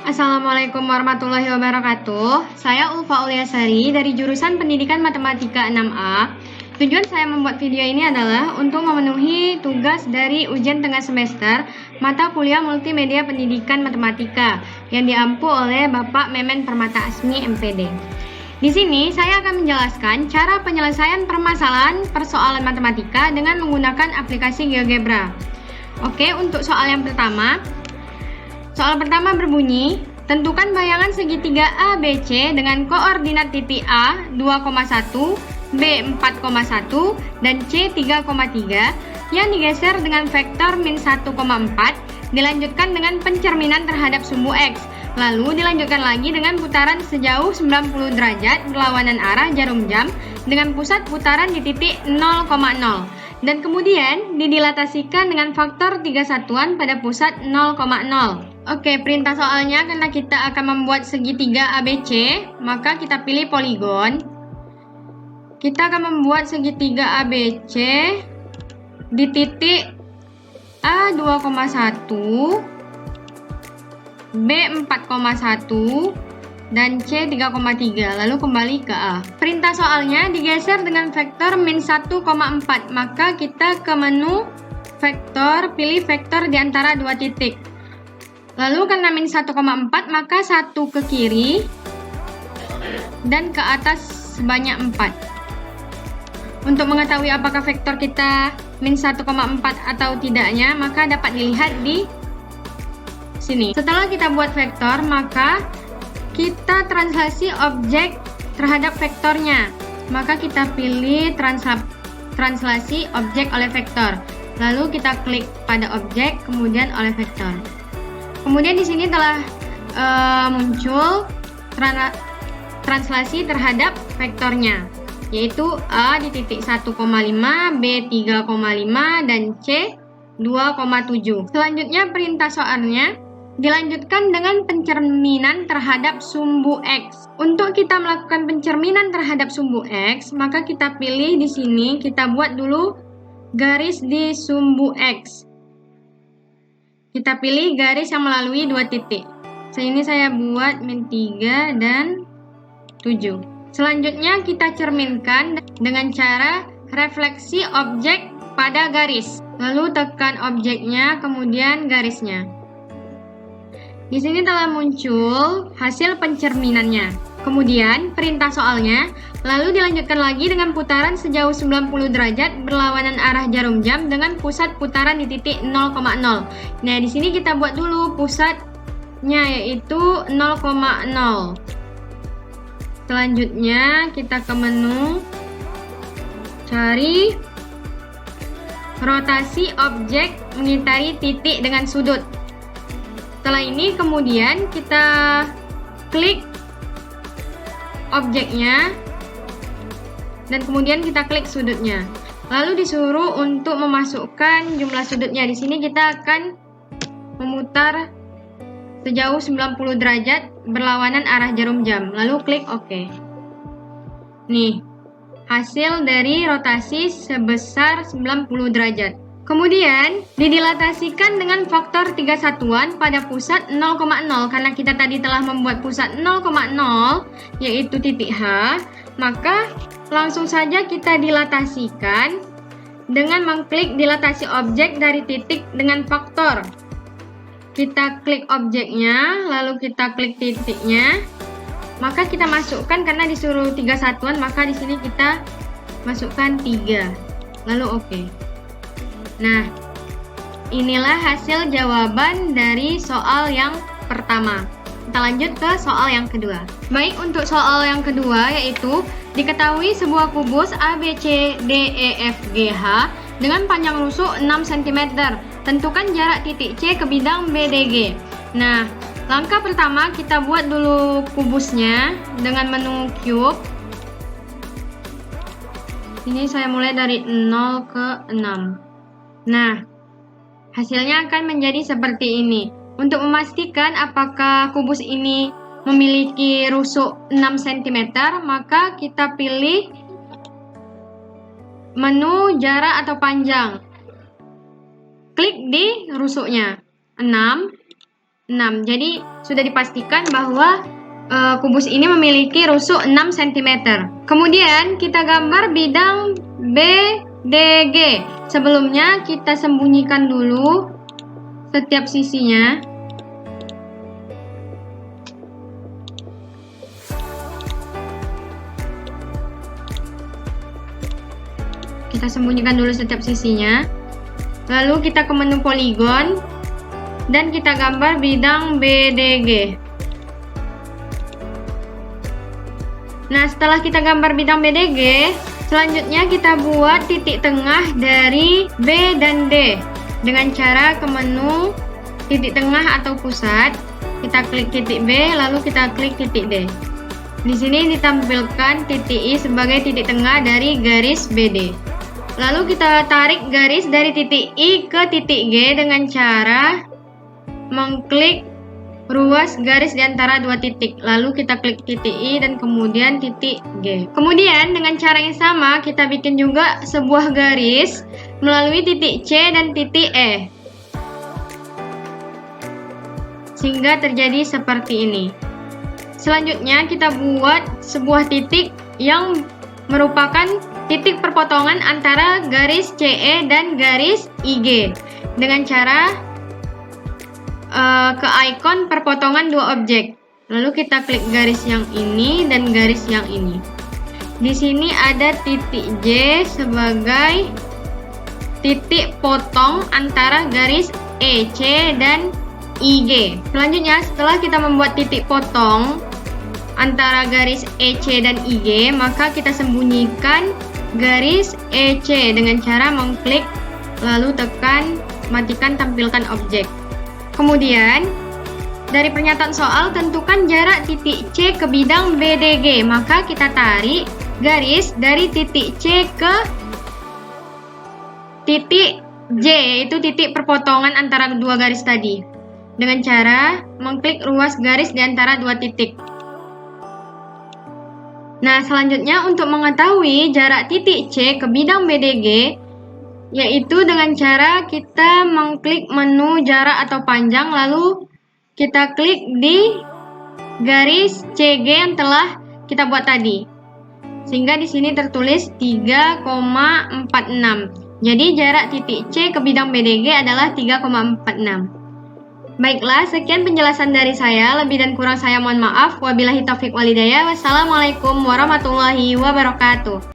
Assalamualaikum warahmatullahi wabarakatuh. Saya Ulfa Uliasari dari jurusan Pendidikan Matematika 6A. Tujuan saya membuat video ini adalah untuk memenuhi tugas dari ujian tengah semester mata kuliah Multimedia Pendidikan Matematika yang diampu oleh Bapak Memen Permata Asmi MPD. Di sini saya akan menjelaskan cara penyelesaian permasalahan persoalan matematika dengan menggunakan aplikasi GeoGebra. Oke, untuk soal yang pertama. Soal pertama berbunyi, tentukan bayangan segitiga ABC dengan koordinat titik A 2,1, B 4,1, dan C 3,3 yang digeser dengan vektor min 1,4, dilanjutkan dengan pencerminan terhadap sumbu X, lalu dilanjutkan lagi dengan putaran sejauh 90 derajat berlawanan arah jarum jam dengan pusat putaran di titik 0,0. Dan kemudian didilatasikan dengan faktor 3 satuan pada pusat 0,0. Oke, perintah soalnya karena kita akan membuat segitiga ABC, maka kita pilih poligon. Kita akan membuat segitiga ABC di titik A 2,1, B 4,1, dan C 3,3, lalu kembali ke A. Perintah soalnya digeser dengan vektor min 1,4, maka kita ke menu vektor, pilih vektor di antara dua titik. Lalu karena min 1,4, maka 1 ke kiri dan ke atas sebanyak 4. Untuk mengetahui apakah vektor kita min 1,4 atau tidaknya, maka dapat dilihat di sini. Setelah kita buat vektor, maka kita translasi objek terhadap vektornya. Maka kita pilih translasi objek oleh vektor. Lalu kita klik pada objek, kemudian oleh vektor. Kemudian di sini telah muncul translasi terhadap vektornya, yaitu A di titik 1,5, B 3,5, dan C 2,7. Selanjutnya perintah soalnya dilanjutkan dengan pencerminan terhadap sumbu X. Untuk kita melakukan pencerminan terhadap sumbu X, maka kita pilih di sini, kita buat dulu garis di sumbu X. Kita pilih garis yang melalui dua titik. Ini saya buat min 3 dan 7. Selanjutnya kita cerminkan dengan cara refleksi objek pada garis. Lalu tekan objeknya, kemudian garisnya. Di sini telah muncul hasil pencerminannya. Kemudian perintah soalnya lalu dilanjutkan lagi dengan putaran sejauh 90 derajat berlawanan arah jarum jam dengan pusat putaran di titik 0,0. Nah, di sini kita buat dulu pusatnya, yaitu 0,0. Selanjutnya kita ke menu cari rotasi objek mengitari titik dengan sudut. Setelah ini kemudian kita klik objeknya dan kemudian kita klik sudutnya. Lalu disuruh untuk memasukkan jumlah sudutnya. Di sini kita akan memutar sejauh 90 derajat berlawanan arah jarum jam. Lalu klik OK. Nih, hasil dari rotasi sebesar 90 derajat. Kemudian didilatasikan dengan faktor 3 satuan pada pusat 0,0 karena kita tadi telah membuat pusat 0,0 yaitu titik H, maka langsung saja kita dilatasikan dengan mengklik dilatasi objek dari titik dengan faktor. Kita klik objeknya, lalu kita klik titiknya, maka kita masukkan karena disuruh 3 satuan, maka di sini kita masukkan 3, lalu OK. Nah, inilah hasil jawaban dari soal yang pertama. Kita lanjut ke soal yang kedua. Baik, untuk soal yang kedua yaitu diketahui sebuah kubus ABCDEFGH dengan panjang rusuk 6 cm. Tentukan jarak titik C ke bidang BDG. Nah, langkah pertama kita buat dulu kubusnya dengan menu cube. Ini saya mulai dari 0 ke 6. Nah, hasilnya akan menjadi seperti ini. Untuk memastikan apakah kubus ini memiliki rusuk 6 cm, maka kita pilih menu jarak atau panjang. Klik di rusuknya 6, 6. Jadi sudah dipastikan bahwa kubus ini memiliki rusuk 6 cm. Kemudian kita gambar bidang BDG. Sebelumnya kita sembunyikan dulu setiap sisinya. Kita sembunyikan dulu setiap sisinya. Lalu kita ke menu poligon dan kita gambar bidang BDG. Nah, setelah kita gambar bidang BDG, selanjutnya kita buat titik tengah dari B dan D dengan cara ke menu titik tengah atau pusat. Kita klik titik B, lalu kita klik titik D. Di sini ditampilkan titik I sebagai titik tengah dari garis BD. Lalu kita tarik garis dari titik I ke titik G dengan cara mengklik ruas garis di antara dua titik. Lalu kita klik titik I dan kemudian titik G. Kemudian dengan cara yang sama kita bikin juga sebuah garis melalui titik C dan titik E. Sehingga terjadi seperti ini. Selanjutnya kita buat sebuah titik yang merupakan titik perpotongan antara garis CE dan garis IG dengan cara ke ikon perpotongan dua objek. Lalu kita klik garis yang ini dan garis yang ini. Di sini ada titik J sebagai titik potong antara garis EC dan IG. Selanjutnya, setelah kita membuat titik potong antara garis EC dan IG, maka kita sembunyikan garis EC dengan cara mengklik lalu tekan matikan tampilkan objek. Kemudian dari pernyataan soal tentukan jarak titik C ke bidang BDG, maka kita tarik garis dari titik C ke titik J, yaitu titik perpotongan antara dua garis tadi dengan cara mengklik ruas garis di antara dua titik. Nah, selanjutnya untuk mengetahui jarak titik C ke bidang BDG, yaitu dengan cara kita mengklik menu jarak atau panjang, lalu kita klik di garis CG yang telah kita buat tadi. Sehingga di sini tertulis 3,46. Jadi jarak titik C ke bidang BDG adalah 3,46. Baiklah, sekian penjelasan dari saya. Lebih dan kurang saya mohon maaf. Wabillahi taufiq walhidayah. Wassalamualaikum warahmatullahi wabarakatuh.